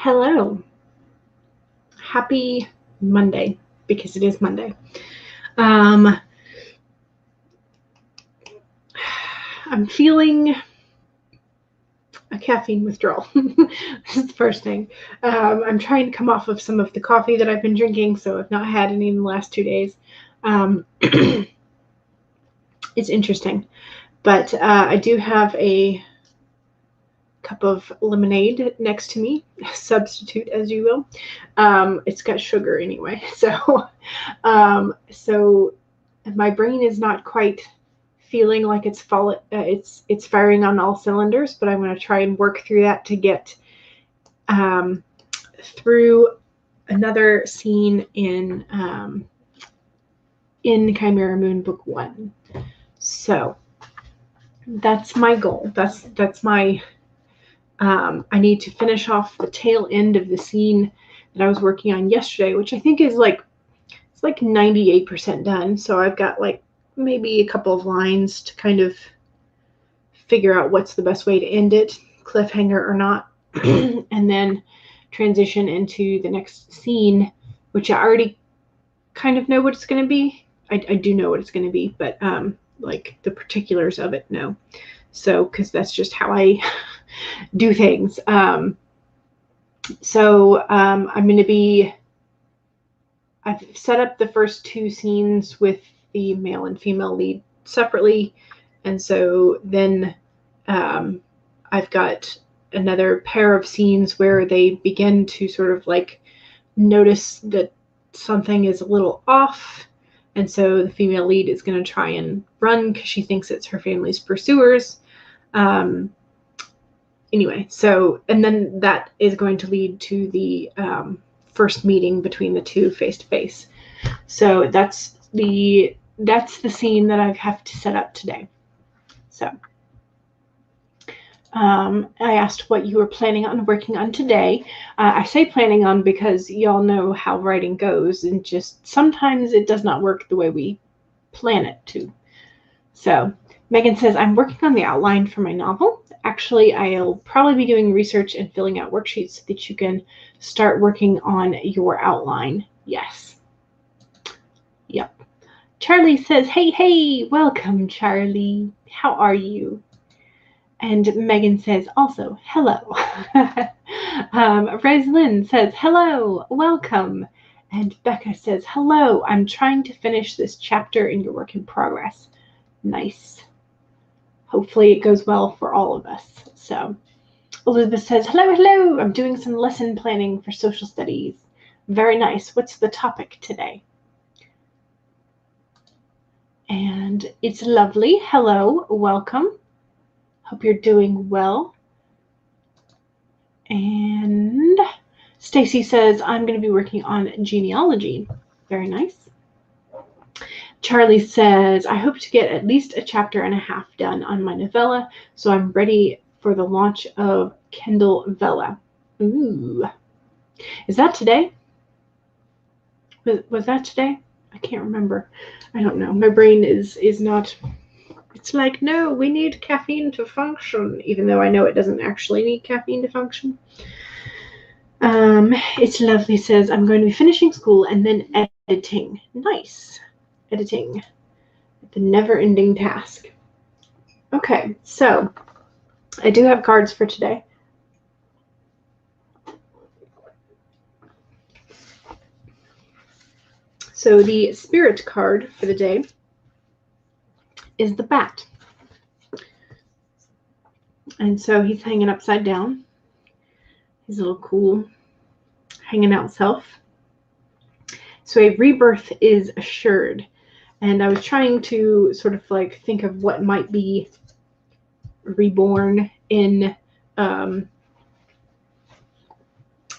Hello. Happy Monday, because it is Monday. I'm feeling a caffeine withdrawal. This is the first thing. I'm trying to come off of some of the coffee that I've been drinking, so I've not had any in the last 2 days. It's interesting, but I do have a cup of lemonade next to me, substitute as you will. It's got sugar anyway, so my brain is not quite feeling like it's firing on all cylinders, but I'm going to try and work through that to get through another scene in Chimera Moon Book 1. So that's my goal. That's my I need to finish off the tail end of the scene that I was working on yesterday, which I think is like 98% done. So I've got like maybe a couple of lines to kind of figure out what's the best way to end it, cliffhanger or not, and then transition into the next scene, which I already kind of know what it's going to be. I do know what it's going to be, but like the particulars of it, no. So, because that's just how I do things. I'm going to be, I've set up the first 2 scenes with the male and female lead separately. And so then I've got another pair of scenes where they begin to sort of like notice that something is a little off. And so the female lead is going to try and run because she thinks it's her family's pursuers. Anyway, so, and then that is going to lead to the first meeting between the 2 face-to-face. So that's the scene that I have to set up today. So I asked what you were planning on working on today. I say planning on because y'all know how writing goes, and just sometimes it does not work the way we plan it to. So Megan says, I'm working on the outline for my novel. Actually, I'll probably be doing research and filling out worksheets so that you can start working on your outline. Yes. Yep. Charlie says, hey, welcome, Charlie. How are you? And Megan says also, hello. Lynn says, hello, welcome. And Becca says, hello, I'm trying to finish this chapter in your work in progress. Nice. Hopefully it goes well for all of us. So Elizabeth says, hello, I'm doing some lesson planning for social studies. Very nice. What's the topic today? And it's lovely. Hello, welcome. Hope you're doing well. And Stacy says, I'm going to be working on genealogy. Very nice. Charlie says, I hope to get at least a chapter and a half done on my novella, so I'm ready for the launch of Kindle Vella. Ooh. Is that today? Was that today? I can't remember. I don't know. My brain is not... It's like, no, we need caffeine to function, even though I know it doesn't actually need caffeine to function. It's lovely says, I'm going to be finishing school and then editing. Nice. Editing. The never-ending task. Okay, so I do have cards for today. So the spirit card for the day is the bat. And so he's hanging upside down. His little cool hanging out self. So a rebirth is assured. And I was trying to sort of like think of what might be reborn in, it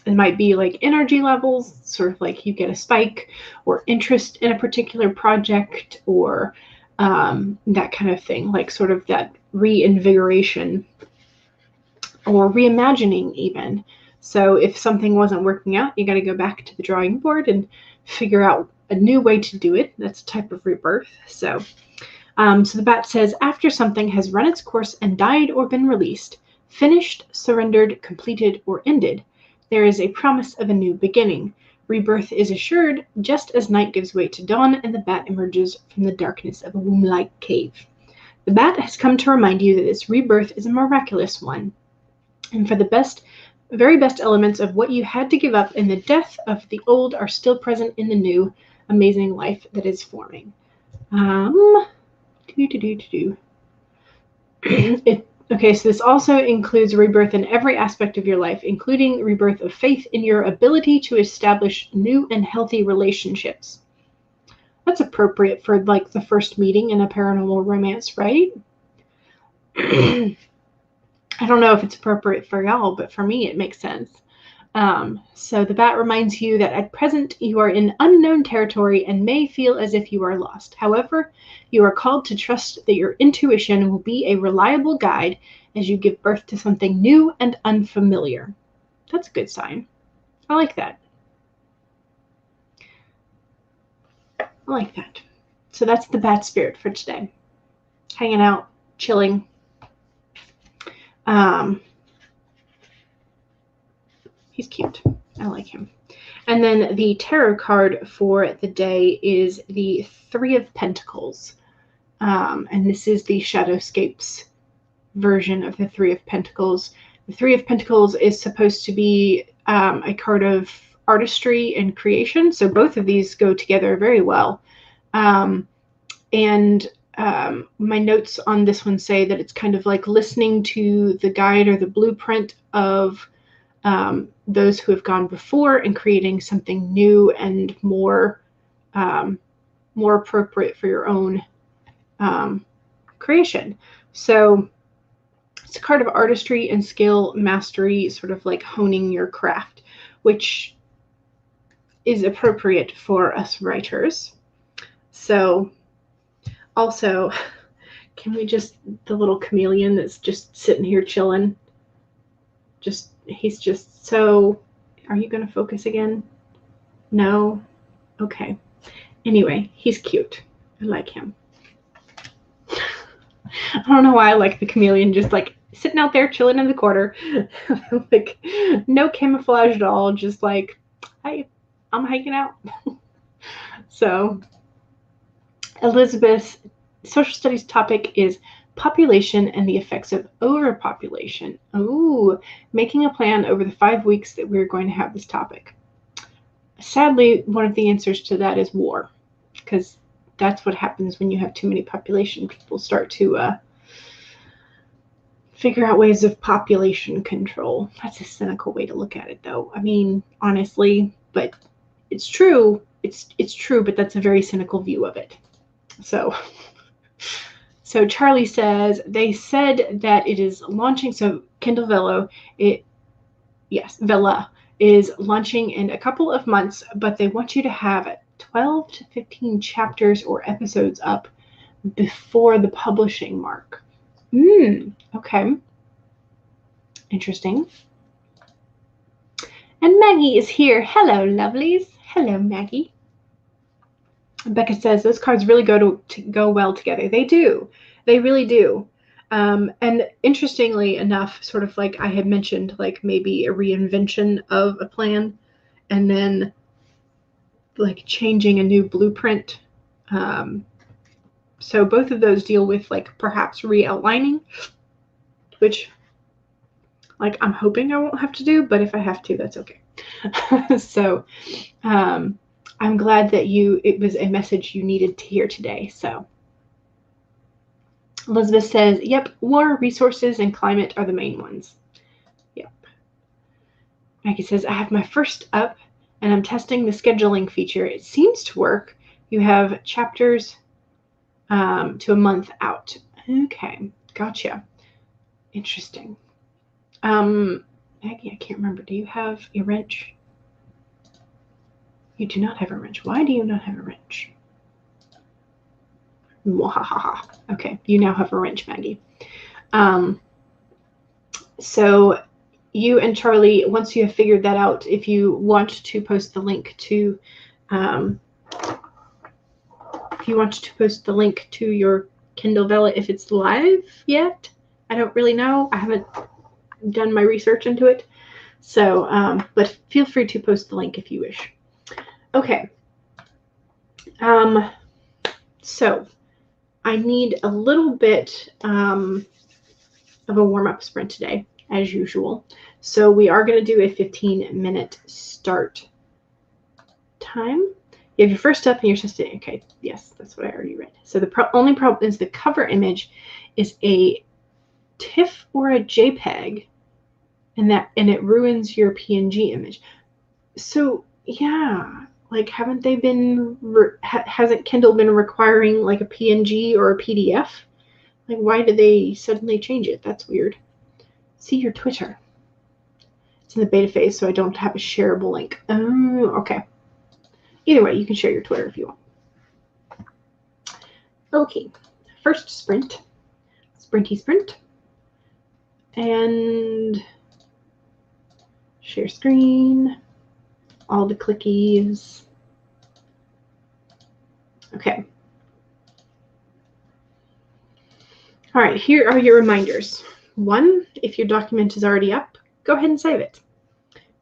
might be like energy levels, sort of like you get a spike or interest in a particular project or that kind of thing, like sort of that reinvigoration or reimagining even. So if something wasn't working out, you got to go back to the drawing board and figure out a new way to do it. That's a type of rebirth. So the bat says, after something has run its course and died or been released, finished, surrendered, completed, or ended, There is a promise of a new beginning. Rebirth is assured just as night gives way to dawn and the bat emerges from the darkness of a womb-like cave. The bat has come to remind you that this rebirth is a miraculous one, and for the very best elements of what you had to give up in the death of the old are still present in the new, amazing life that is forming. Okay, so this also includes rebirth in every aspect of your life, including rebirth of faith in your ability to establish new and healthy relationships. That's appropriate for like the first meeting in a paranormal romance, right? I don't know if it's appropriate for y'all, but for me it makes sense. So the bat reminds you that at present you are in unknown territory and may feel as if you are lost. However, you are called to trust that your intuition will be a reliable guide as you give birth to something new and unfamiliar. That's a good sign. I like that. I like that. So that's the bat spirit for today. Hanging out, chilling. He's cute. I like him. And then the tarot card for the day is the Three of Pentacles. And this is the Shadowscapes version of the Three of Pentacles. The Three of Pentacles is supposed to be a card of artistry and creation. So both of these go together very well. My notes on this one say that it's kind of like listening to the guide or the blueprint of those who have gone before and creating something new and more appropriate for your own creation. So it's a card of artistry and skill, mastery, sort of like honing your craft, which is appropriate for us writers. So also, can we the little chameleon that's just sitting here chilling, he's just so, are you going to focus again? No? Okay. Anyway, he's cute. I like him. I don't know why I like the chameleon just like sitting out there chilling in the corner. Like no camouflage at all. Just like, hey, I'm hanging out. So Elizabeth's social studies topic is population and the effects of overpopulation. Ooh, making a plan over the 5 weeks that we're going to have this topic. Sadly, one of the answers to that is war, because that's what happens when you have too many population. People start to figure out ways of population control. That's a cynical way to look at it, though. I mean, honestly, but it's true. It's true, but that's a very cynical view of it. So Charlie says, they said that it is launching, so Kindle Vella, Vella is launching in a couple of months, but they want you to have 12 to 15 chapters or episodes up before the publishing mark. Okay. Interesting. And Maggie is here. Hello, lovelies. Hello, Maggie. Becca says those cards really go well together. They do. They really do. And interestingly enough, sort of like I had mentioned, like maybe a reinvention of a plan and then like changing a new blueprint. So both of those deal with like perhaps re-outlining, which like I'm hoping I won't have to do, but if I have to, that's okay. So I'm glad that it was a message you needed to hear today. So Elizabeth says, yep, war, resources, and climate are the main ones. Yep. Maggie says, I have my first up and I'm testing the scheduling feature. It seems to work. You have chapters to a month out. Okay, gotcha. Interesting. Maggie, I can't remember. Do you have a wrench? You do not have a wrench. Why do you not have a wrench? Mwahaha. Okay, you now have a wrench, Maggie. So you and Charlie, once you have figured that out, if you want to post the link to your Kindle Vella, if it's live yet, I don't really know. I haven't done my research into it. So, but feel free to post the link if you wish. Okay. So I need a little bit of a warm-up sprint today, as usual. So we are going to do a 15-minute start time. You have your first step and your system. Okay, yes, that's what I already read. So the only problem is the cover image is a TIFF or a JPEG, and it ruins your PNG image. So yeah, like haven't they been? Hasn't Kindle been requiring like a PNG or a PDF? Like why did they suddenly change it? That's weird. See your Twitter. It's in the beta phase, so I don't have a shareable link. Oh, okay. Either way, you can share your Twitter if you want. Okay, first sprint. Sprinty sprint. And share screen. All the clickies. Okay. All right, here are your reminders. 1, if your document is already up, go ahead and save it.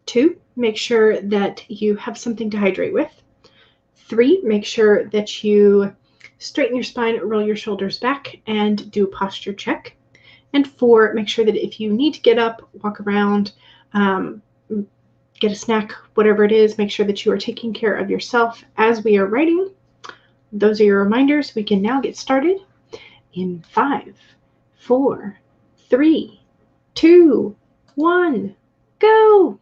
2, make sure that you have something to hydrate with. 3, make sure that you straighten your spine, roll your shoulders back, and do a posture check. And 4, make sure that if you need to get up, walk around, get a snack, whatever it is, make sure that you are taking care of yourself as we are writing. Those are your reminders. We can now get started in 5, 4, 3, 2, 1, go!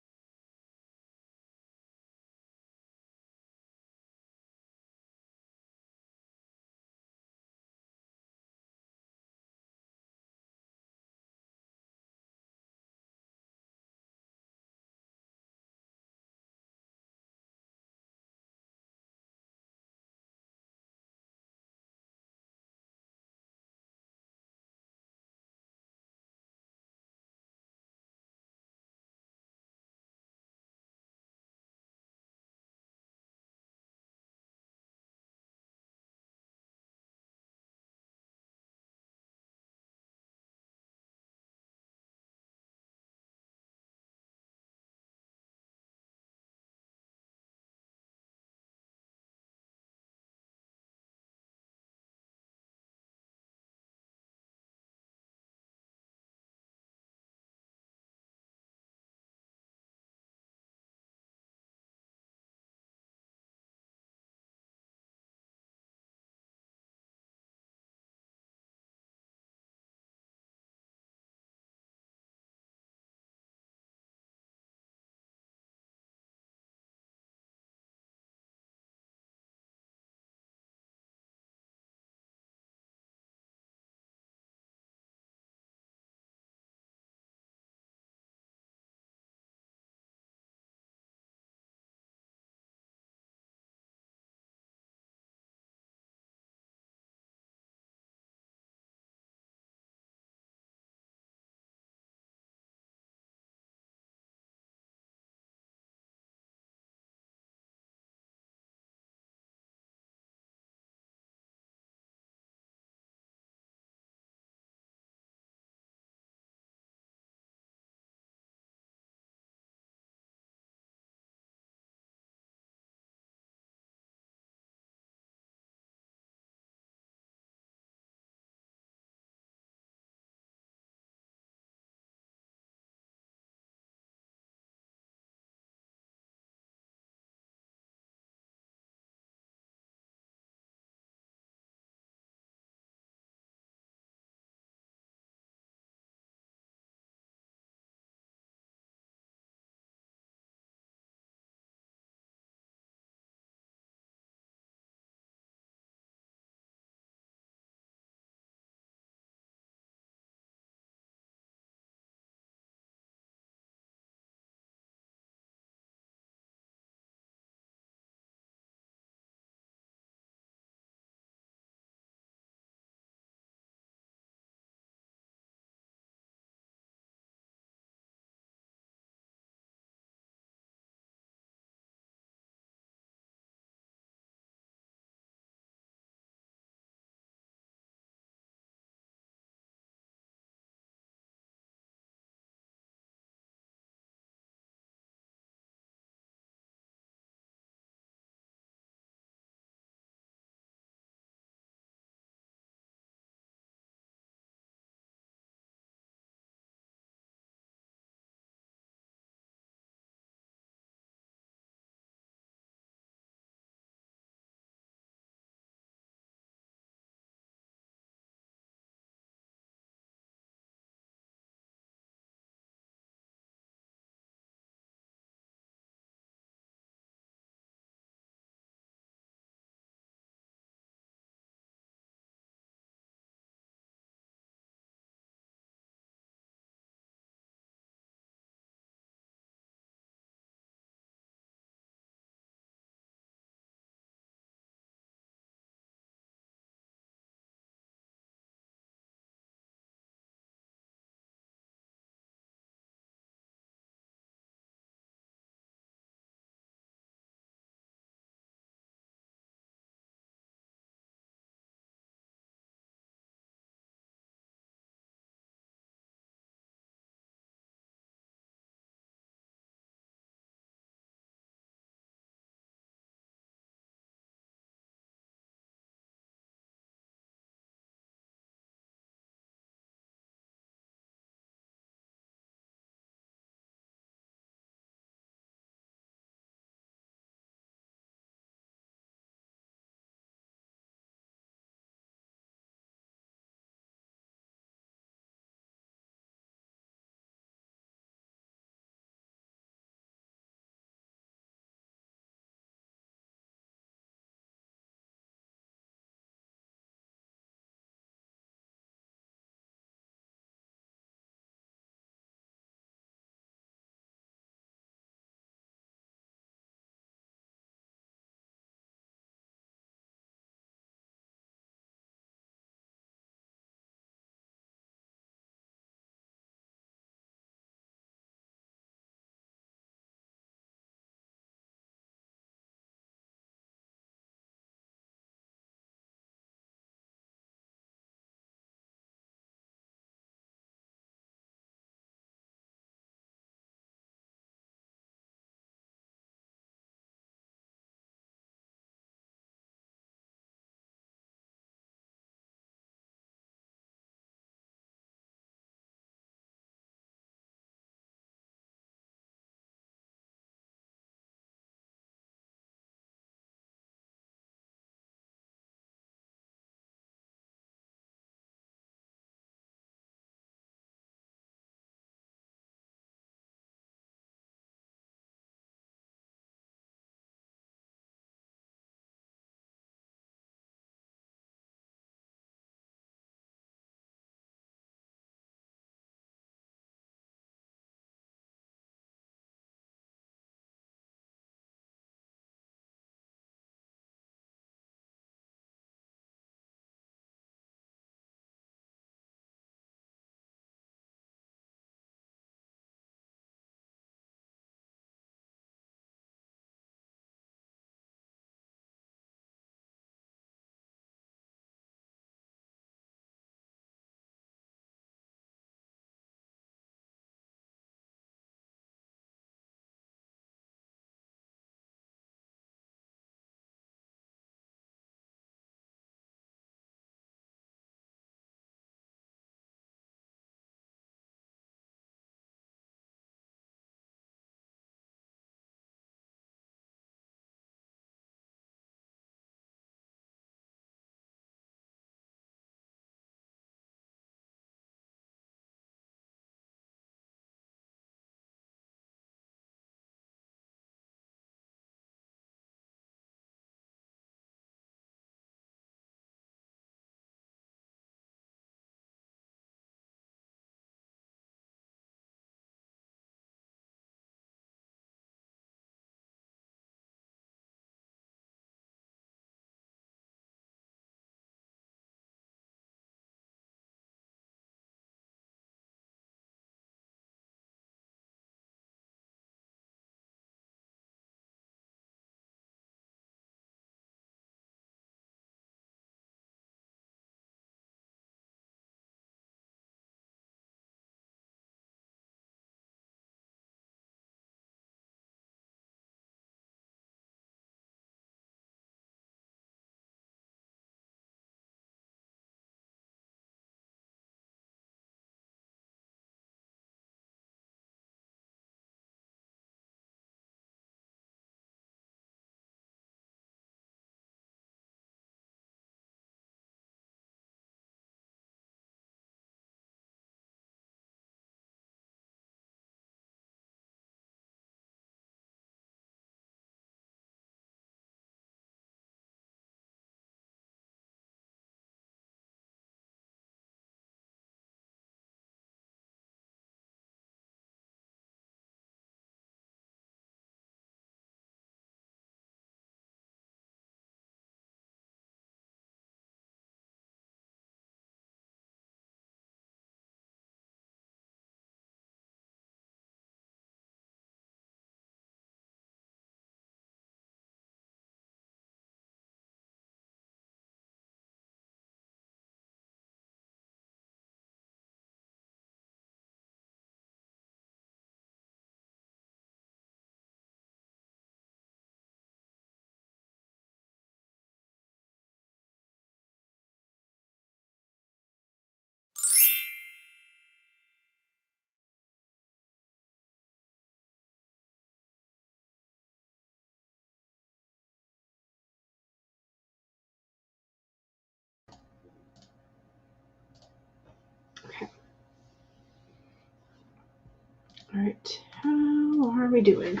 All right, how are we doing?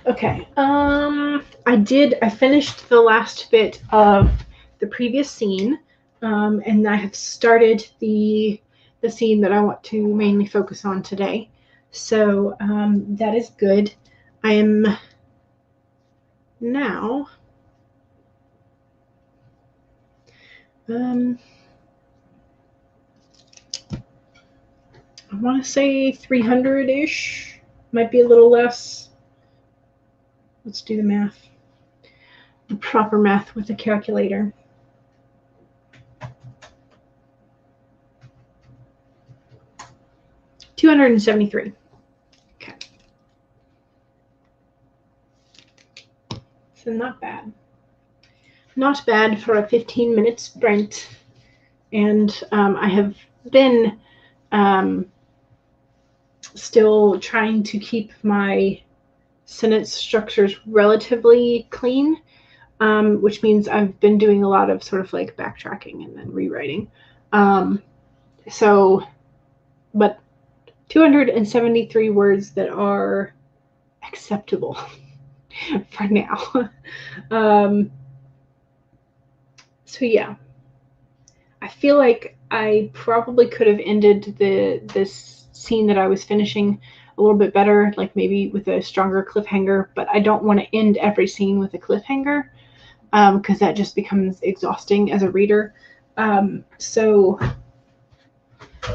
Okay, I finished the last bit of the previous scene, and I have started the scene that I want to mainly focus on today. So that is good. I am now I want to say 300-ish, might be a little less. Let's do the math, the proper math with a calculator. $273. Okay. So not bad. Not bad for a 15-minute sprint. And I have been still trying to keep my sentence structures relatively clean, which means I've been doing a lot of sort of like backtracking and then rewriting. But 273 words that are acceptable for now. So yeah, I feel like I probably could have ended this scene that I was finishing a little bit better, like maybe with a stronger cliffhanger, but I don't want to end every scene with a cliffhanger, because that just becomes exhausting as a reader. So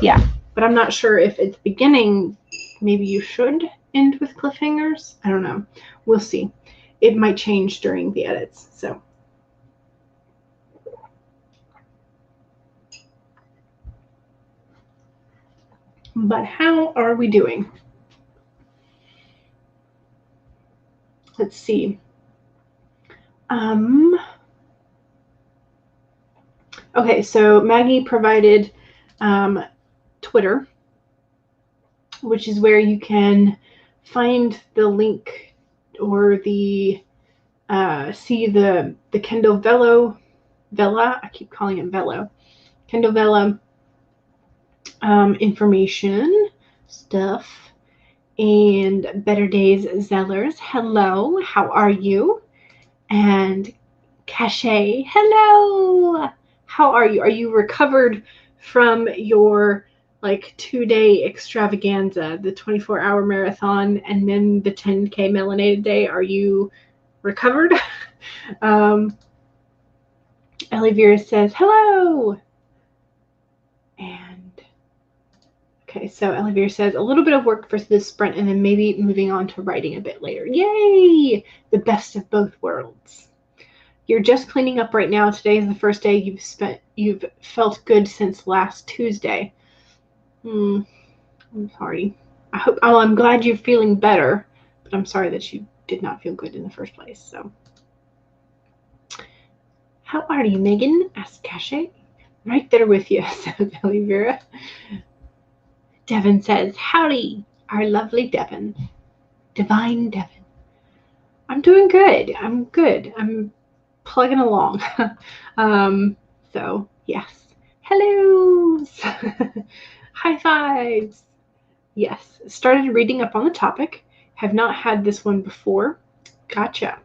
yeah, but I'm not sure if at the beginning maybe you should end with cliffhangers. I don't know. We'll see. It might change during the edits. So but how are we doing? Let's see. Okay, so Maggie provided Twitter, which is where you can find the link or the see the Kindle Vella. I keep calling it Velo. Kindle Vella information stuff. And Better Days Zellers, hello, how are you? And Cache, hello, how are you? Are you recovered from your like 2-day extravaganza, the 24-hour marathon, and then the 10K melanated day? Are you recovered? Ellie Vera says hello. And okay, so Elvira says, a little bit of work for this sprint and then maybe moving on to writing a bit later. Yay! The best of both worlds. You're just cleaning up right now. Today is the first day you've felt good since last Tuesday. I'm sorry. I'm glad you're feeling better, but I'm sorry that you did not feel good in the first place. So, how are you, Megan? Asked Cache. Right there with you, says Elvira. Devin says, howdy, our lovely Devin. Divine Devin. I'm doing good. I'm good. I'm plugging along. So, yes. Hellos. High fives. Yes. Started reading up on the topic. Have not had this one before. Gotcha.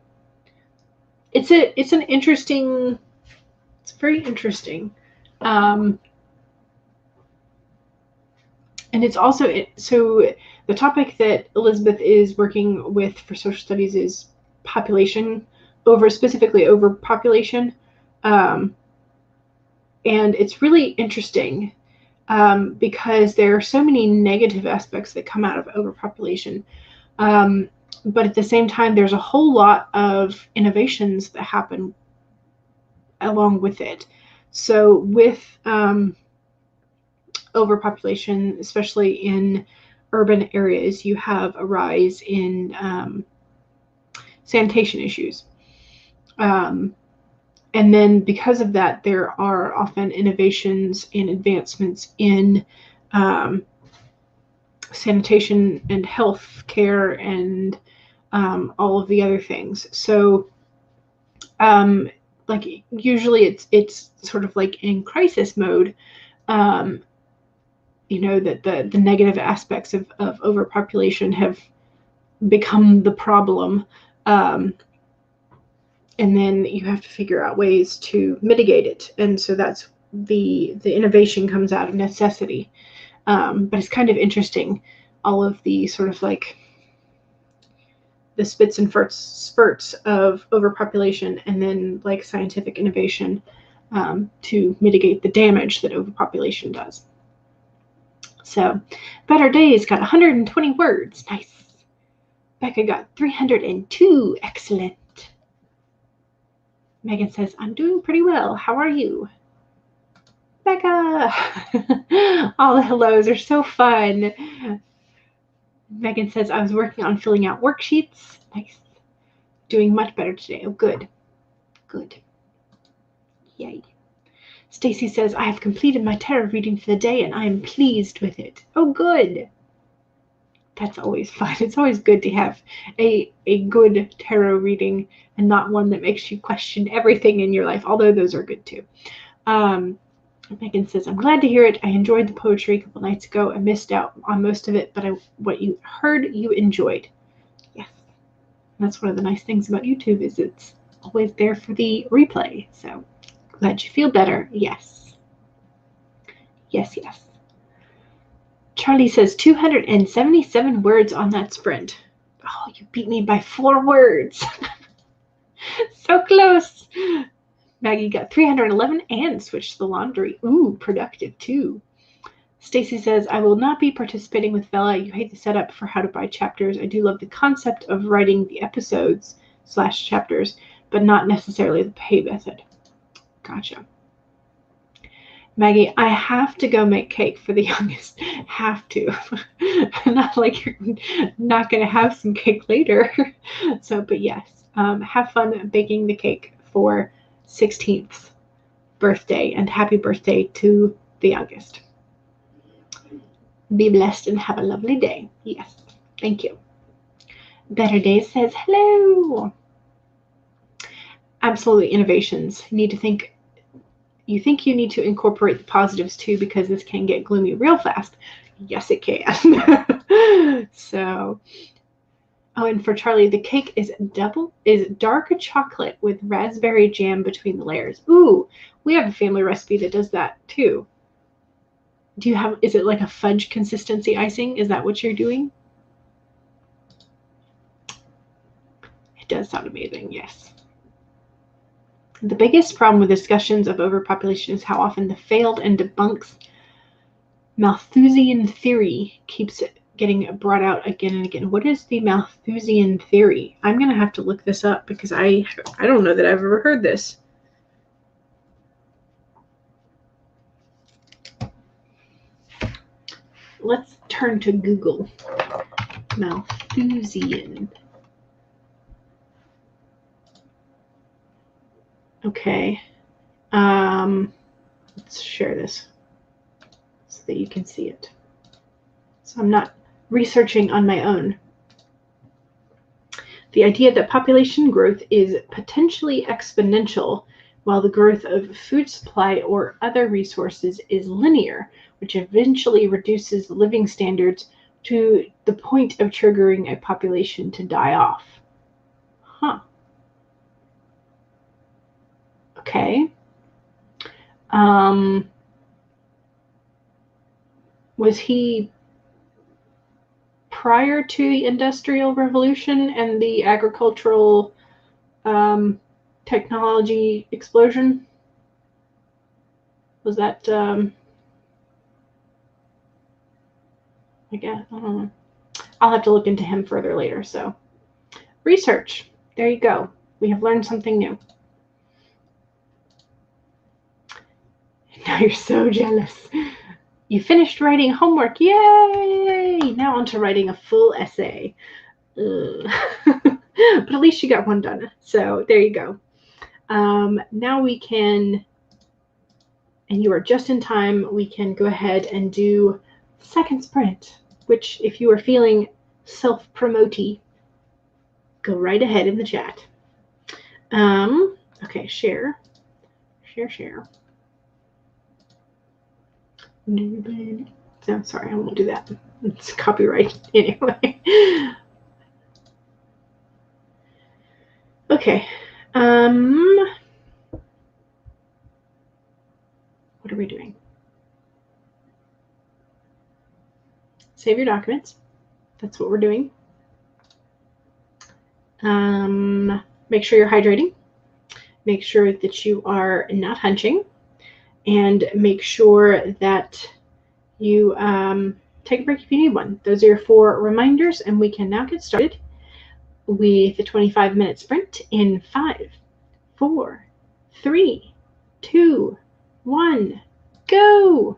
It's an interesting, it's very interesting. And it's also, so the topic that Elizabeth is working with for social studies is specifically overpopulation. And it's really interesting because there are so many negative aspects that come out of overpopulation. But at the same time, there's a whole lot of innovations that happen along with it. So with overpopulation, especially in urban areas, you have a rise in sanitation issues. And then because of that, there are often innovations and advancements in sanitation and health care and all of the other things. So like usually it's sort of like in crisis mode. you know, that the negative aspects of overpopulation have become the problem. And then you have to figure out ways to mitigate it. And so that's the innovation comes out of necessity. But it's kind of interesting, all of the sort of like the spits and spurts of overpopulation, and then like scientific innovation to mitigate the damage that overpopulation does. So Better Days got 120 words. Nice. Becca got 302. Excellent. Megan says, I'm doing pretty well. How are you? Becca! All the hellos are so fun. Megan says, I was working on filling out worksheets. Nice. Doing much better today. Oh, good. Good. Yay. Stacy says, I have completed my tarot reading for the day and I am pleased with it. Oh, good. That's always fun. It's always good to have a good tarot reading and not one that makes you question everything in your life, although those are good too. Megan says, I'm glad to hear it. I enjoyed the poetry a couple nights ago. I missed out on most of it, but what you heard, you enjoyed. Yes. That's one of the nice things about YouTube is it's always there for the replay. So glad you feel better. Yes. Yes, yes. Charlie says 277 words on that sprint. Oh, you beat me by 4 words. So close. Maggie got 311 and switched the laundry. Ooh, productive too. Stacy says, I will not be participating with Bella. You hate the setup for how to buy chapters. I do love the concept of writing the episodes / chapters, but not necessarily the pay method. Gotcha. Maggie, I have to go make cake for the youngest. Have to. Not like you're not going to have some cake later. So, but yes, have fun baking the cake for 16th birthday, and happy birthday to the youngest. Be blessed and have a lovely day. Yes, thank you. Better Days says hello. Absolutely, innovations. You need to think. You think you need to incorporate the positives too, because this can get gloomy real fast. Yes, it can. So, oh, and for Charlie, the cake is dark chocolate with raspberry jam between the layers. Ooh, we have a family recipe that does that too. Is it like a fudge consistency icing? Is that what you're doing? It does sound amazing, yes. The biggest problem with discussions of overpopulation is how often the failed and debunks Malthusian theory keeps getting brought out again and again. What is the Malthusian theory? I'm going to have to look this up because I don't know that I've ever heard this. Let's turn to Google. Malthusian. Okay. Let's share this so that you can see it. So I'm not researching on my own. The idea that population growth is potentially exponential, while the growth of food supply or other resources is linear, which eventually reduces living standards to the point of triggering a population to die off. Huh. Okay. Was he prior to the Industrial Revolution and the agricultural technology explosion? Was that, I guess, I don't know. I'll have to look into him further later. So, research. There you go. We have learned something new. Now you're so jealous. You finished writing homework. Yay! Now on to writing a full essay. But at least you got one done. So there you go. Now we can, and you are just in time, we can go ahead and do second sprint, which if you are feeling self-promoty, go right ahead in the chat. Okay, share. No, sorry, I won't do that. It's copyright anyway. Okay. What are we doing? Save your documents. That's what we're doing. Make sure you're hydrating. Make sure that you are not hunching. And make sure that you take a break if you need one. Those are your 4 reminders, and we can now get started with the 25-minute sprint in 5, 4, 3, 2, 1, go!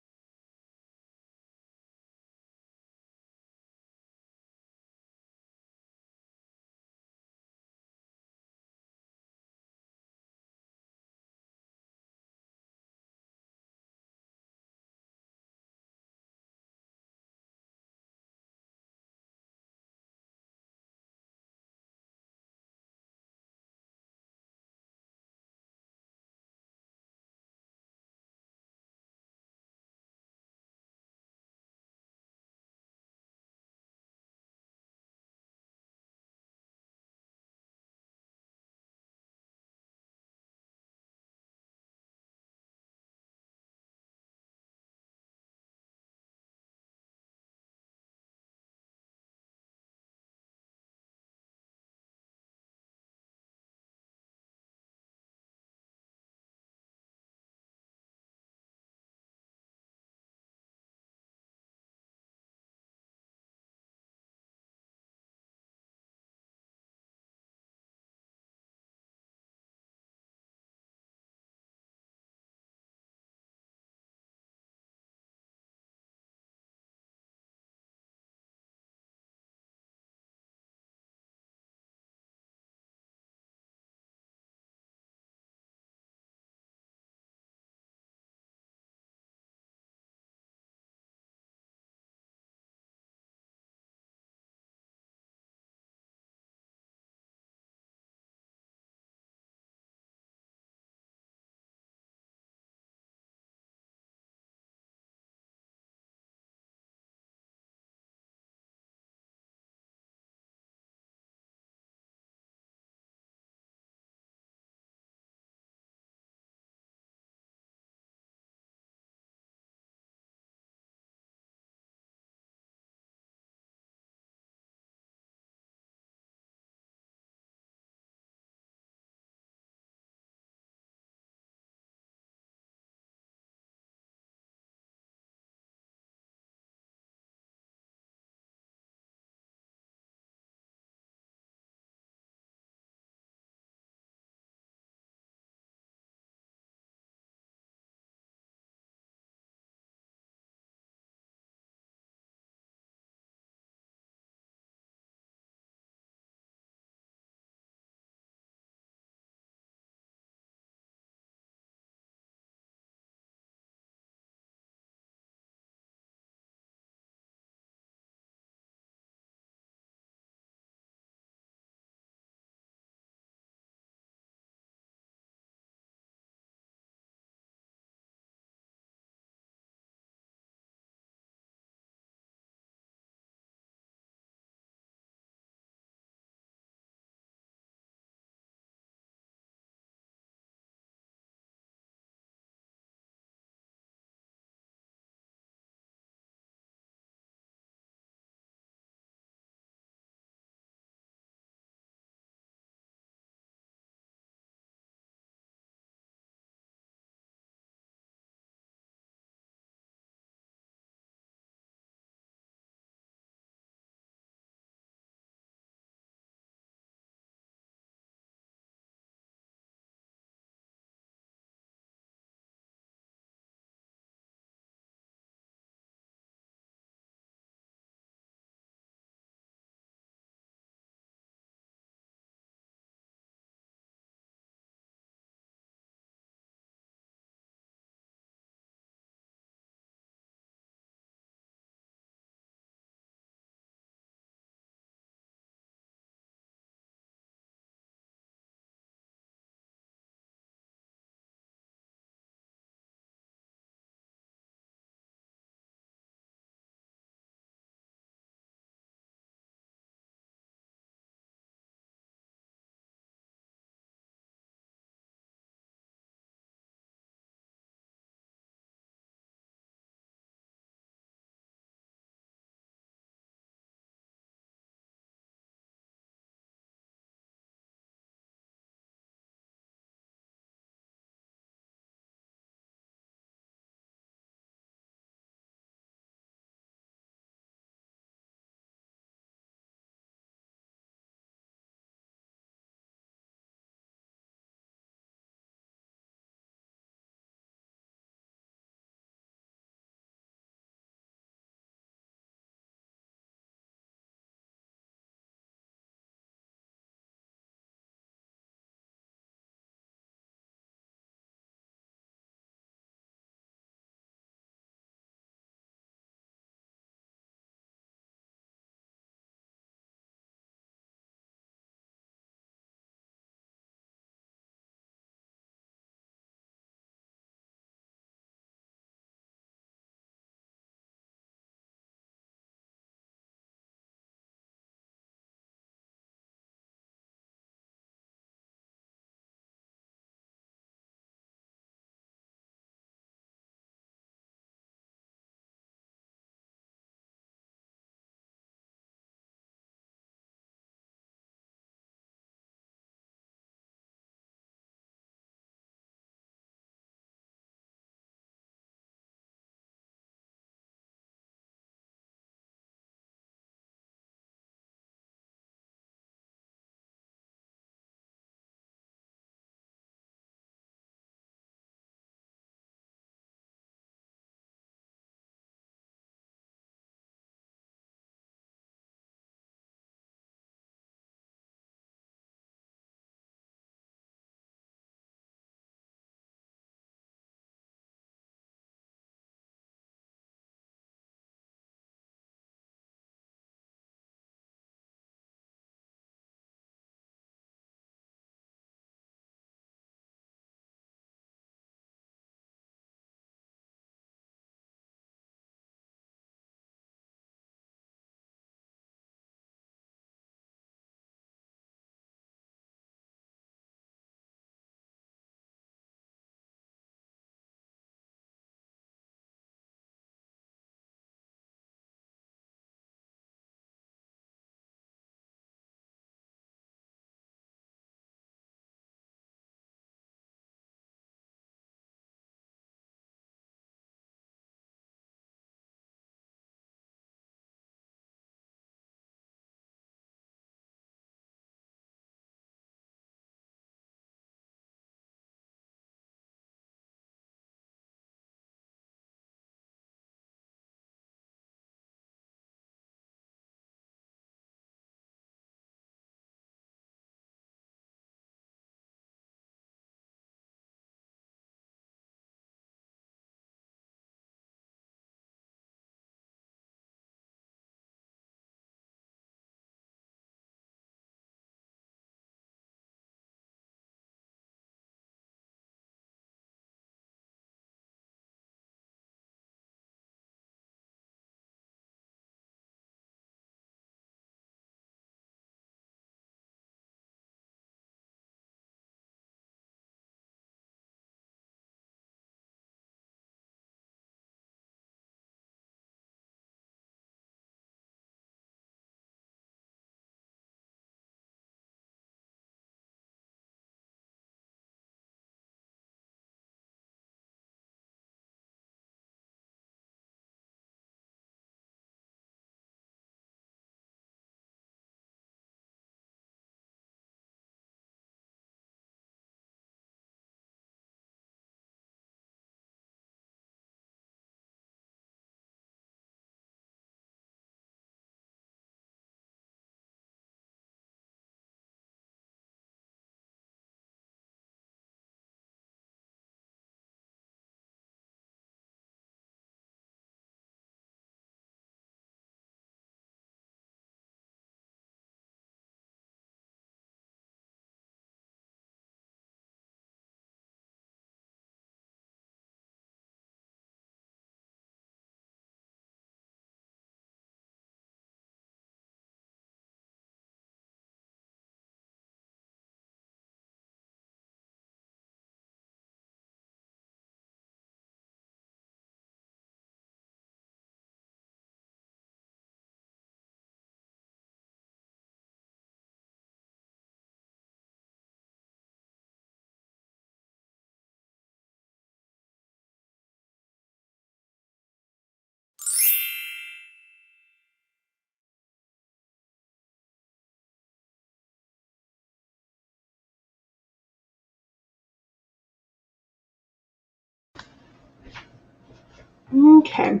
Okay.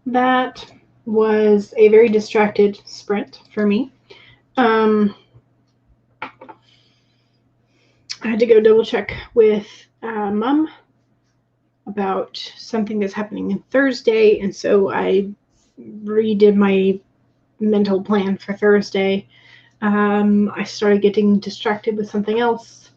That was a very distracted sprint for me. I had to go double check with Mom about something that's happening on Thursday, and so I redid my mental plan for Thursday. I started getting distracted with something else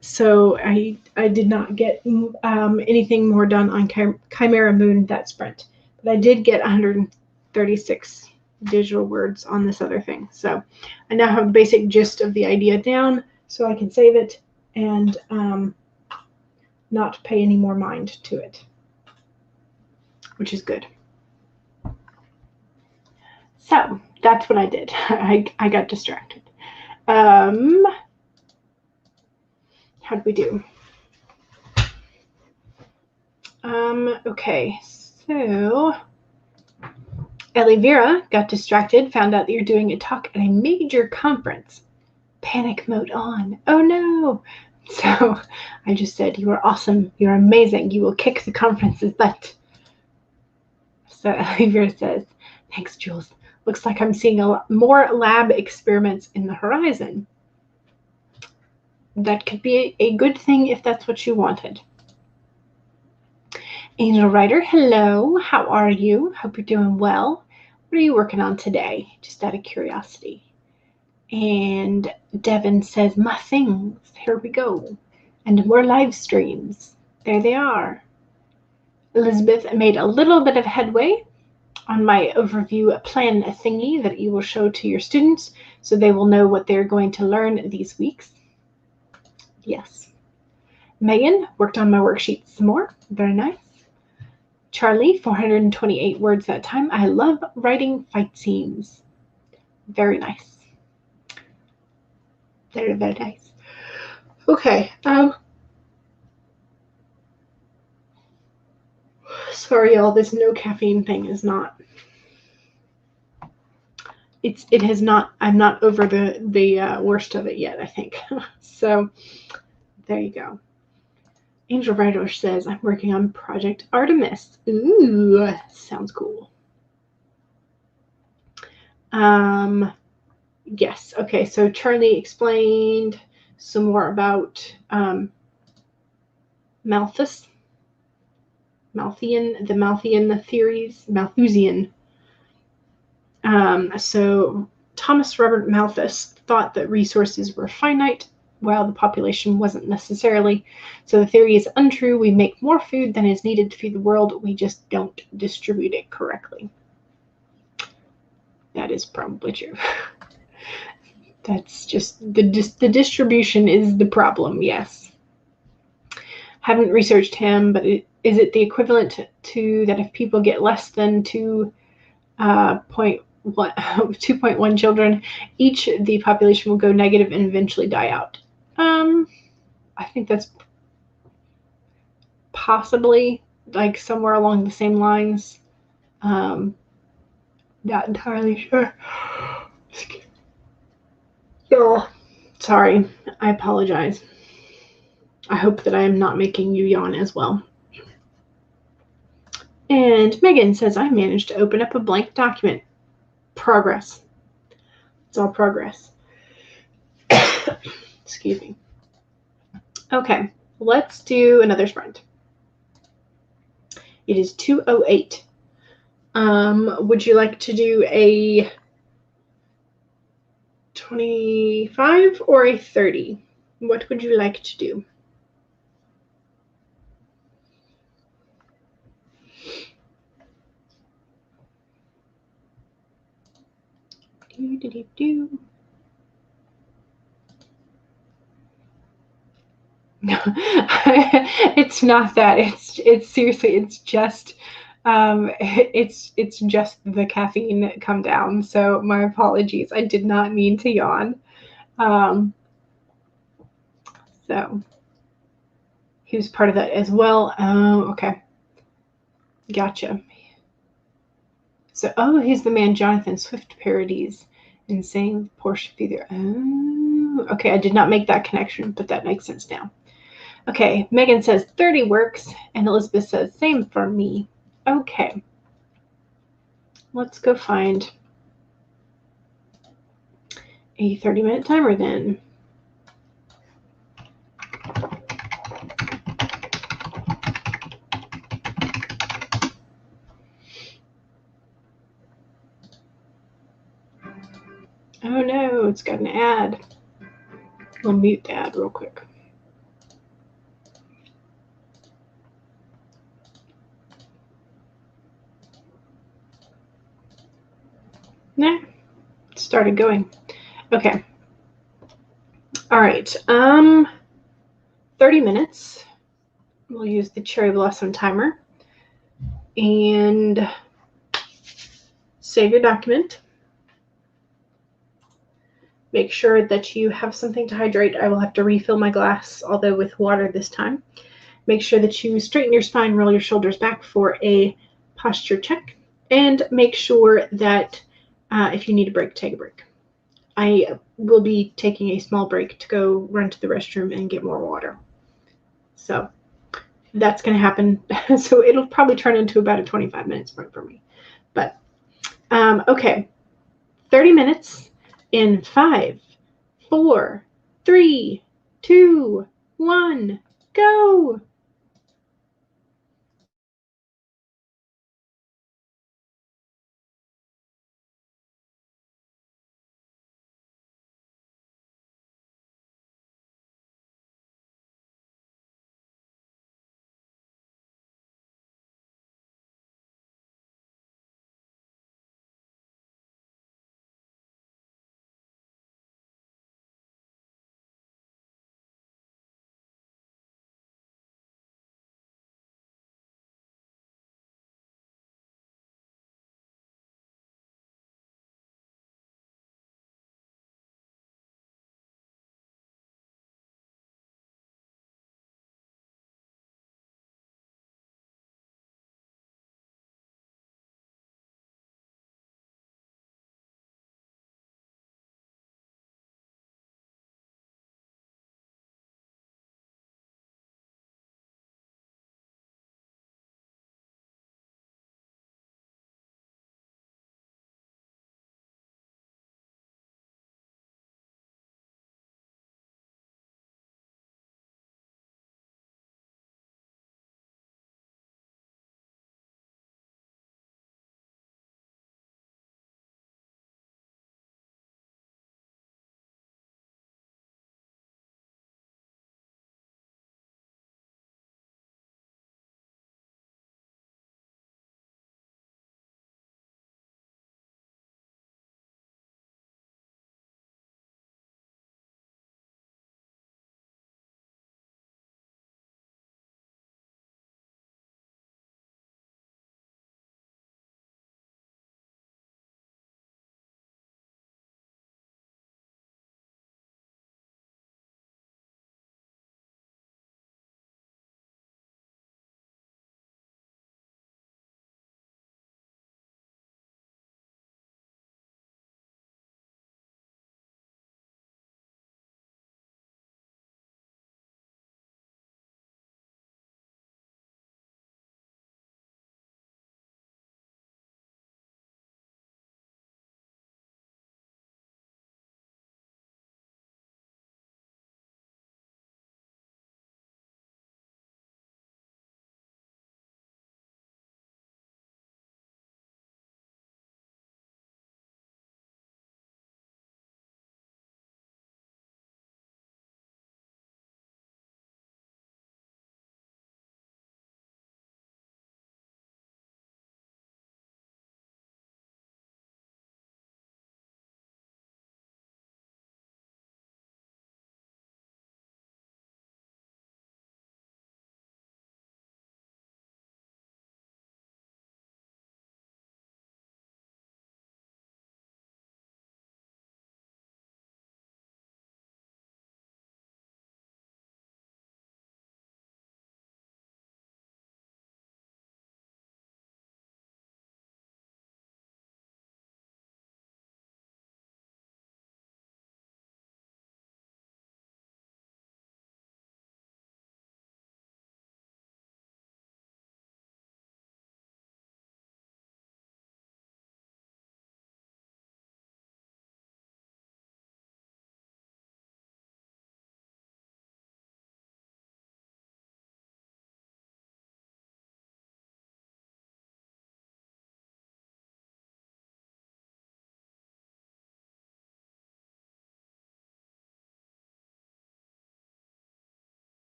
so I did not get anything more done on Chimera Moon that sprint, but I did get 136 digital words on this other thing. So I now have the basic gist of the idea down, so I can save it and not pay any more mind to it, which is good. So that's what I did. I got distracted. How did we do? Okay, so Ellie Vera got distracted, found out that you're doing a talk at a major conference. Panic mode on. Oh no! So I just said, you are awesome. You're amazing. You will kick the conference's butt. So Ellie Vera says, thanks, Jules. Looks like I'm seeing a lot more lab experiments in the horizon. That could be a good thing if that's what you wanted. Angel Writer, hello. How are you? Hope you're doing well. What are you working on today? Just out of curiosity. And Devin says, my things. Here we go. And more live streams. There they are. Elizabeth made a little bit of headway on my overview plan thingy that you will show to your students so they will know what they're going to learn these weeks. Yes. Megan worked on my worksheet some more. Very nice. Charlie, 428 words that time. I love writing fight scenes. Very nice. Very, very nice. Okay. Sorry, y'all. This no caffeine thing is not. It has not. I'm not over the worst of it yet, I think. So there you go. Angel Writer says, I'm working on Project Artemis. Ooh, sounds cool. Yes. Okay. So Charlie explained some more about Malthus. The theories, Malthusian. So Thomas Robert Malthus thought that resources were finite, while the population wasn't necessarily. So the theory is untrue. We make more food than is needed to feed the world. We just don't distribute it correctly. That is probably true. That's just the distribution is the problem. Yes. Haven't researched him, but is it the equivalent to that if people get less than 2.1 children, each the population will go negative and eventually die out? I think that's possibly like somewhere along the same lines. Not entirely sure. Oh, sorry. I apologize. I hope that I am not making you yawn as well. And Megan says, I managed to open up a blank document. Progress. It's all progress. Excuse me. Okay, let's do another sprint. It is 2:08. Would you like to do a 25 or a 30? What would you like to do? No, it's not that. It's seriously. It's just. It's just the caffeine come down. So my apologies. I did not mean to yawn. So he was part of that as well. Oh, okay. Gotcha. So, he's the man Jonathan Swift parodies and saying Porsche either. Oh, okay. I did not make that connection, but that makes sense now. Okay, Megan says 30 works, and Elizabeth says same for me. Okay. Let's go find a 30-minute timer then. Oh no, it's got an ad. I'll mute the ad real quick. Nah, it started going. Okay. All right. 30 minutes. We'll use the cherry blossom timer and save your document. Make sure that you have something to hydrate. I will have to refill my glass, although with water this time. Make sure that you straighten your spine, roll your shoulders back for a posture check, and make sure that if you need a break, take a break. I will be taking a small break to go run to the restroom and get more water. So that's going to happen. So it'll probably turn into about a 25-minute sprint for me. But okay, 30 minutes in 5, 4, 3, 2, 1, go.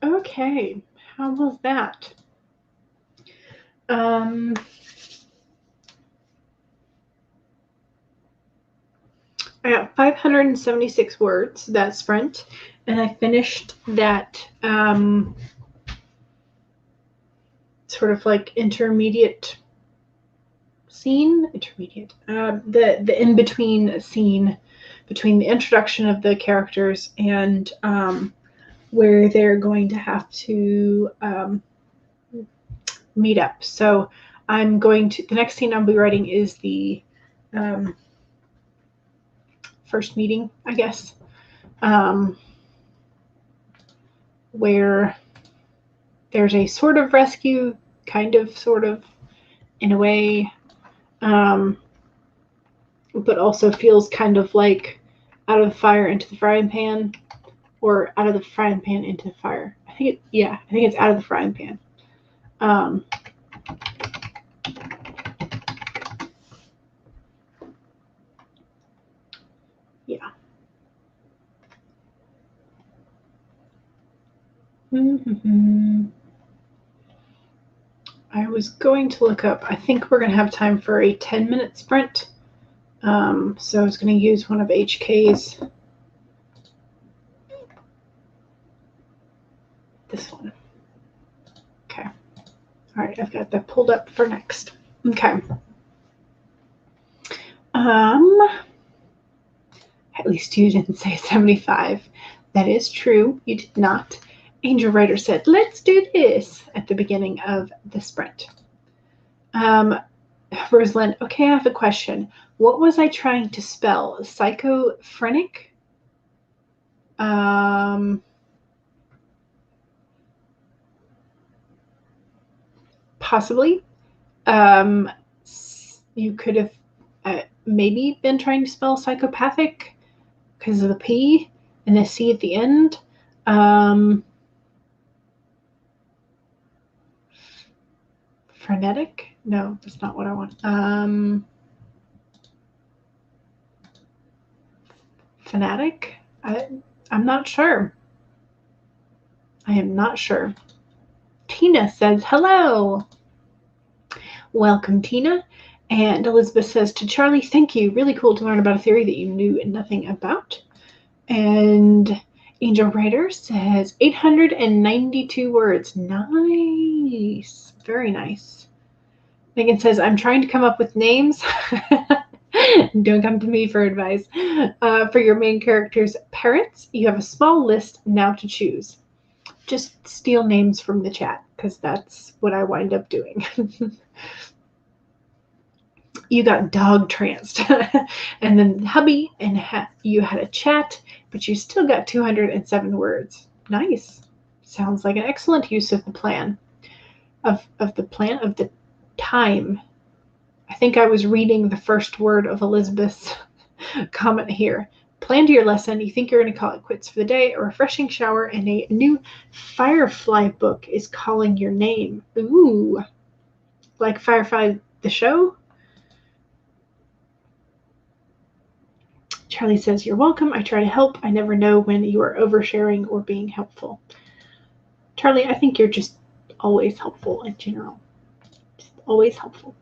Okay, how was that? I got 576 words that sprint, and I finished that sort of like intermediate scene, the in-between scene between the introduction of the characters and where they're going to have to meet up. So I'm going to, the next scene I'll be writing is the first meeting, I guess, where there's a sort of rescue, kind of, sort of, in a way, but also feels kind of like out of the fire into the frying pan, or out of the frying pan into the fire. I think it's out of the frying pan. Yeah. I was going to look up, I think we're going to have time for a 10-minute sprint. So I was going to use one of HK's. This one. Okay. All right, I've got that pulled up for next. Okay. At least you didn't say 75. That is true. You did not. Angel Writer said, let's do this at the beginning of the sprint. Rosalind, okay, I have a question. What was I trying to spell? Psychophrenic? Possibly. You could have maybe been trying to spell psychopathic because of the P and the C at the end. Frenetic? No, that's not what I want. Fanatic? I'm not sure. I am not sure. Tina says, hello. Welcome, Tina. And Elizabeth says to Charlie, thank you. Really cool to learn about a theory that you knew nothing about. And Angel Writer says 892 words. Nice. Very nice. Megan says, I'm trying to come up with names. Don't come to me for advice. For your main character's parents, you have a small list now to choose. Just steal names from the chat, because that's what I wind up doing. You got dog tranced. And then hubby, and you had a chat, but you still got 207 words. Nice. Sounds like an excellent use of the plan. Of the time. I think I was reading the first word of Elizabeth's comment here. Plan to your lesson. You think you're going to call it quits for the day. A refreshing shower and a new Firefly book is calling your name. Ooh. Like Firefly the show? Charlie says, you're welcome. I try to help. I never know when you are oversharing or being helpful. Charlie, I think you're just always helpful in general. Just always helpful.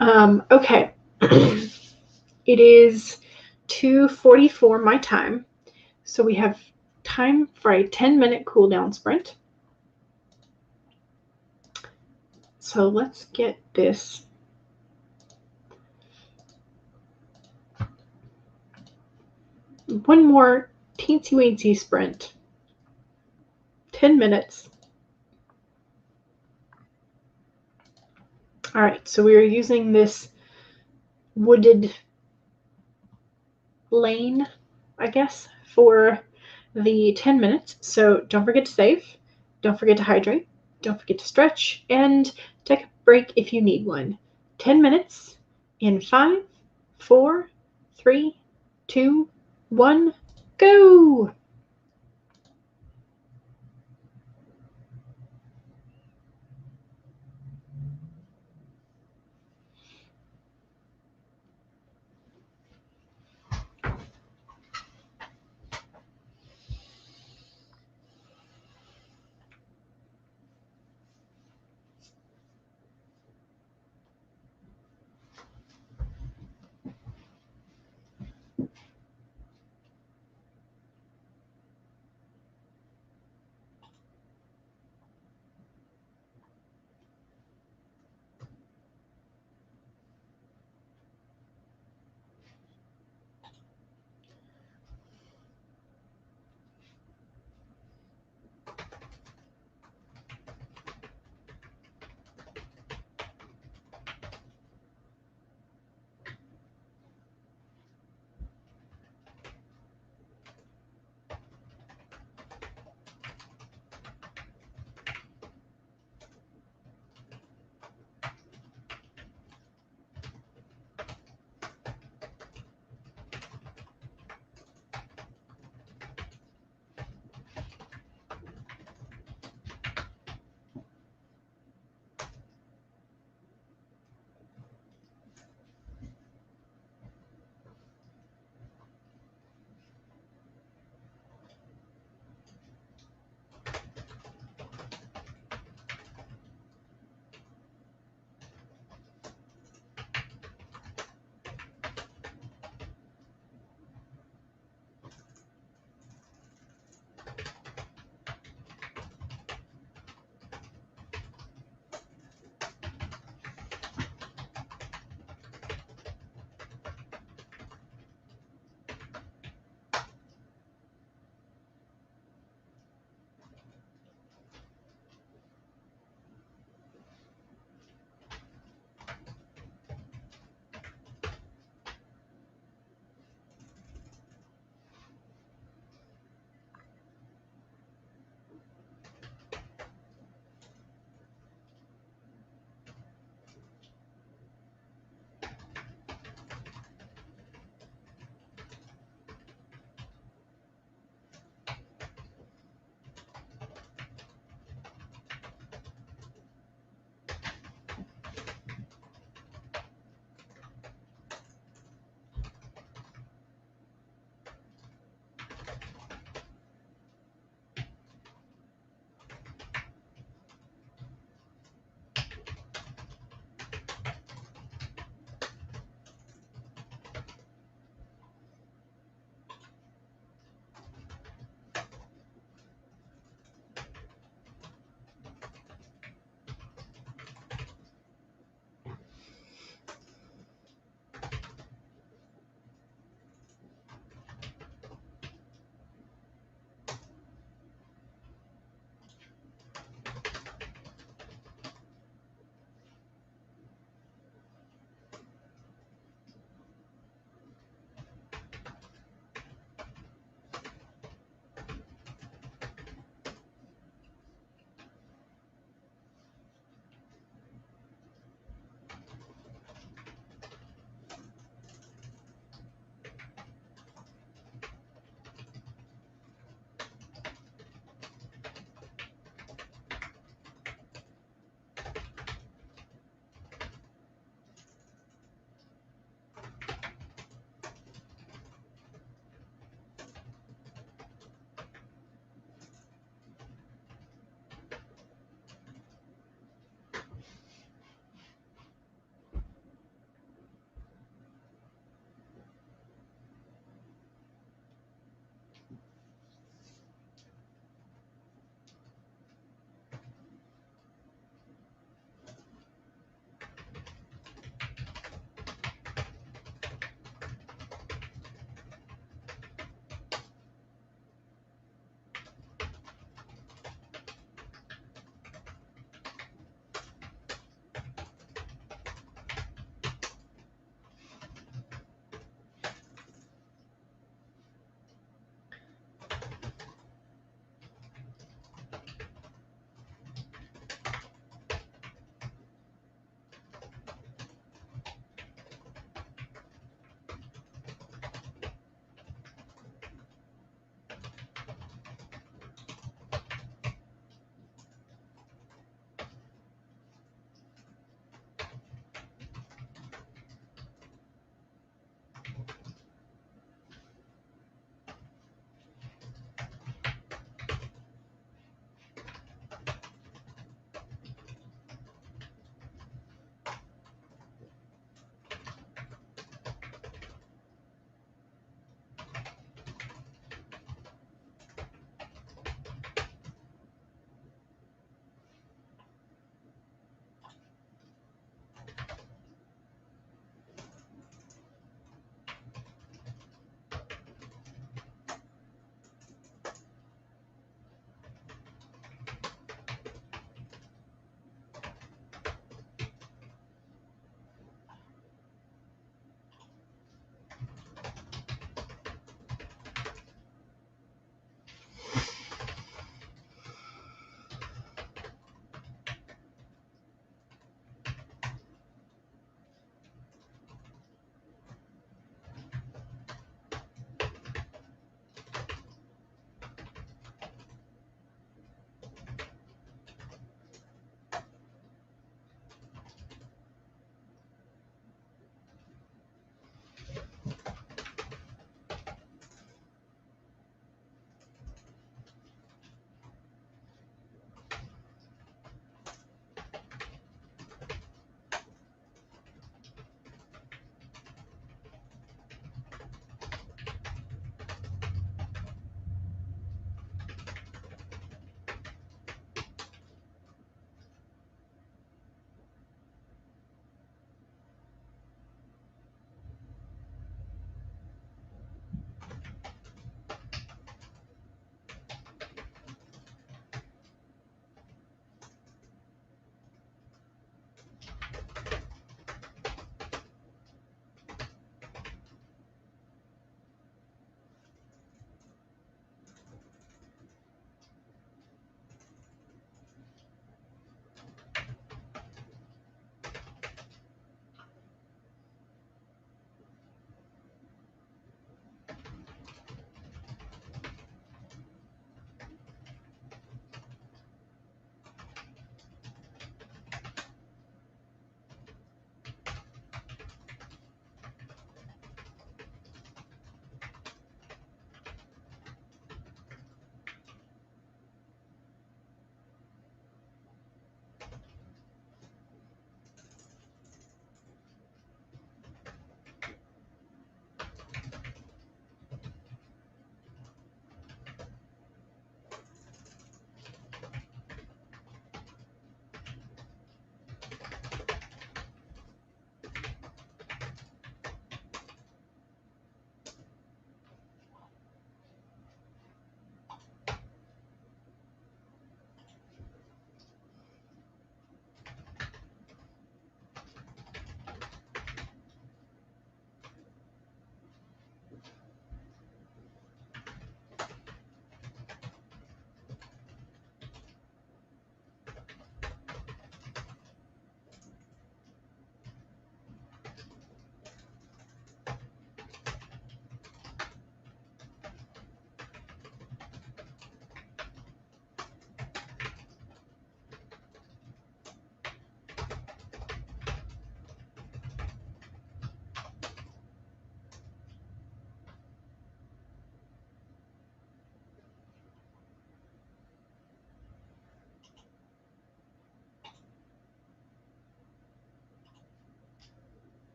Okay. It is 2:44 my time. So we have time for a 10-minute cooldown sprint. So let's get this. One more teensy-weensy sprint. 10 minutes. All right, so we are using this wooded lane, I guess, for the 10 minutes. So don't forget to save. Don't forget to hydrate. Don't forget to stretch. And take a break if you need one. 10 minutes in 5, 4, 3, 2, 1, go!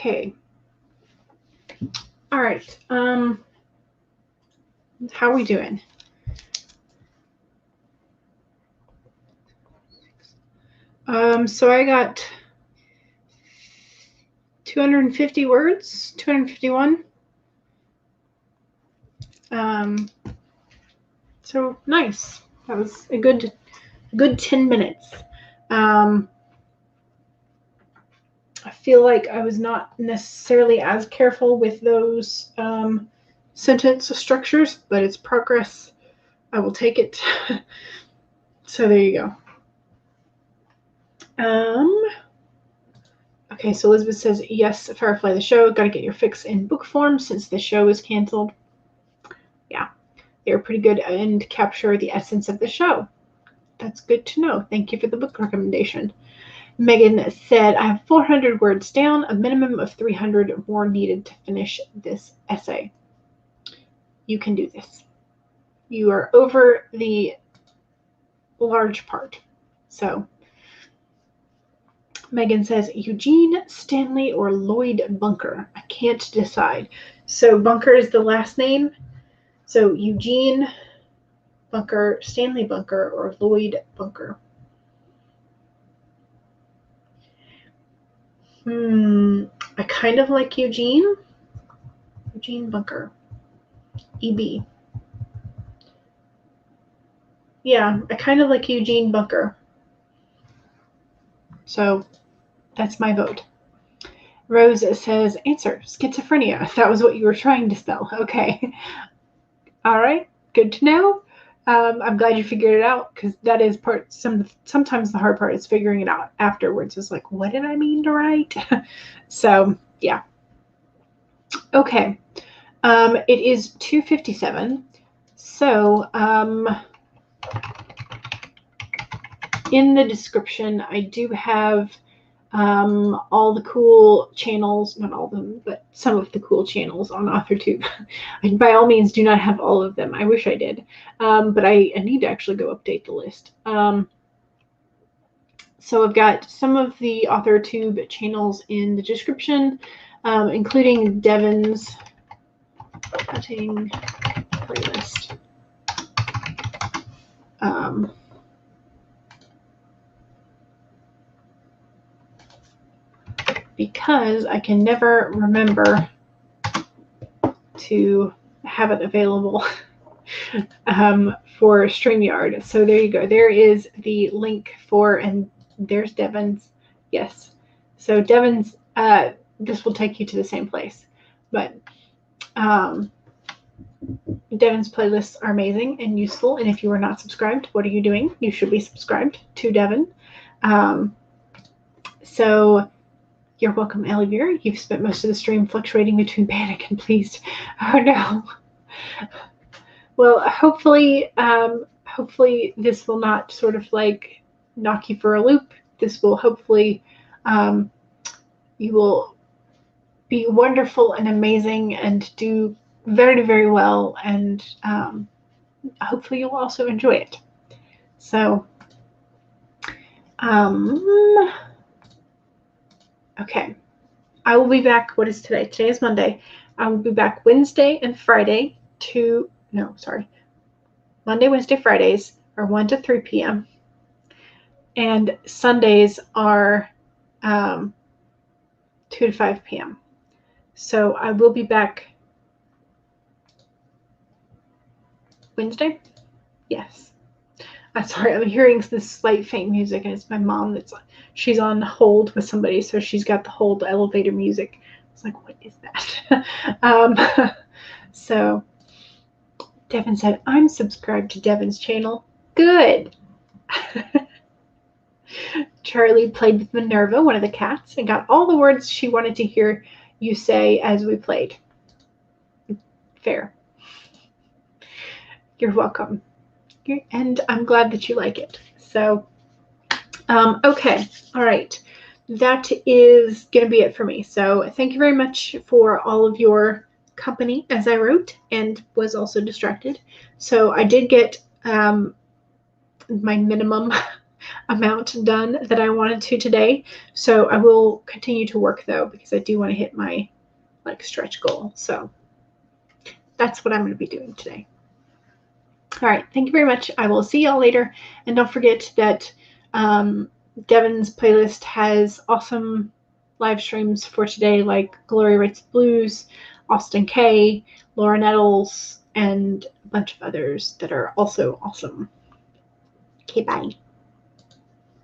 Okay. All right. How are we doing? So I got 250 words, 251. So nice. That was a good 10 minutes. I feel like I was not necessarily as careful with those sentence structures, but it's progress. I will take it. So there you go. Okay, so Elizabeth says, yes, Firefly the show. Got to get your fix in book form since the show is canceled. Yeah, they're pretty good and capture the essence of the show. That's good to know. Thank you for the book recommendation. Megan said, I have 400 words down, a minimum of 300 more needed to finish this essay. You can do this. You are over the large part. So Megan says, Eugene, Stanley, or Lloyd Bunker. I can't decide. So Bunker is the last name. So Eugene Bunker, Stanley Bunker, or Lloyd Bunker. I kind of like Eugene. Eugene Bunker. EB. Yeah, I kind of like Eugene Bunker. So that's my vote. Rose says, answer, schizophrenia. That was what you were trying to spell. Okay. All right. Good to know. I'm glad you figured it out, because that is sometimes the hard part is figuring it out afterwards. It's like, what did I mean to write? So yeah. Okay. It is 2:57. So in the description, I do have all the cool channels, not all of them, but some of the cool channels on AuthorTube. By all means, do not have all of them. I wish I did, but I need to actually go update the list. So I've got some of the AuthorTube channels in the description, including Devin's cutting playlist. Because I can never remember to have it available for StreamYard. So there you go. There is the link for, and there's Devin's. Yes. So Devin's, this will take you to the same place. But Devin's playlists are amazing and useful. And if you are not subscribed, what are you doing? You should be subscribed to Devin. So you're welcome, Elivir. You've spent most of the stream fluctuating between panic and pleased. Oh no. Well, hopefully this will not sort of like knock you for a loop. This will hopefully, you will be wonderful and amazing and do very, very well. And hopefully you'll also enjoy it. So, okay, I will be back. What is today? Today is Monday. I will be back Wednesday and Friday Monday, Wednesday, Fridays are 1 to 3 p.m. And Sundays are 2 to 5 p.m. So I will be back Wednesday. Yes. I'm sorry, I'm hearing this slight faint music, and it's my mom. She's on hold with somebody, so she's got the hold elevator music. It's like, what is that? So Devin said, I'm subscribed to Devin's channel. Good. Charlie played with Minerva, one of the cats, and got all the words she wanted to hear you say as we played. Fair. You're welcome. And I'm glad that you like it. So, okay. All right. That is going to be it for me. So thank you very much for all of your company as I wrote and was also distracted. So I did get my minimum amount done that I wanted to today. So I will continue to work though, because I do want to hit my like stretch goal. So that's what I'm going to be doing today. All right. Thank you very much. I will see y'all later. And don't forget that Devin's playlist has awesome live streams for today, like Gloria Writes Blues, Austin K, Laura Nettles, and a bunch of others that are also awesome. Okay, bye.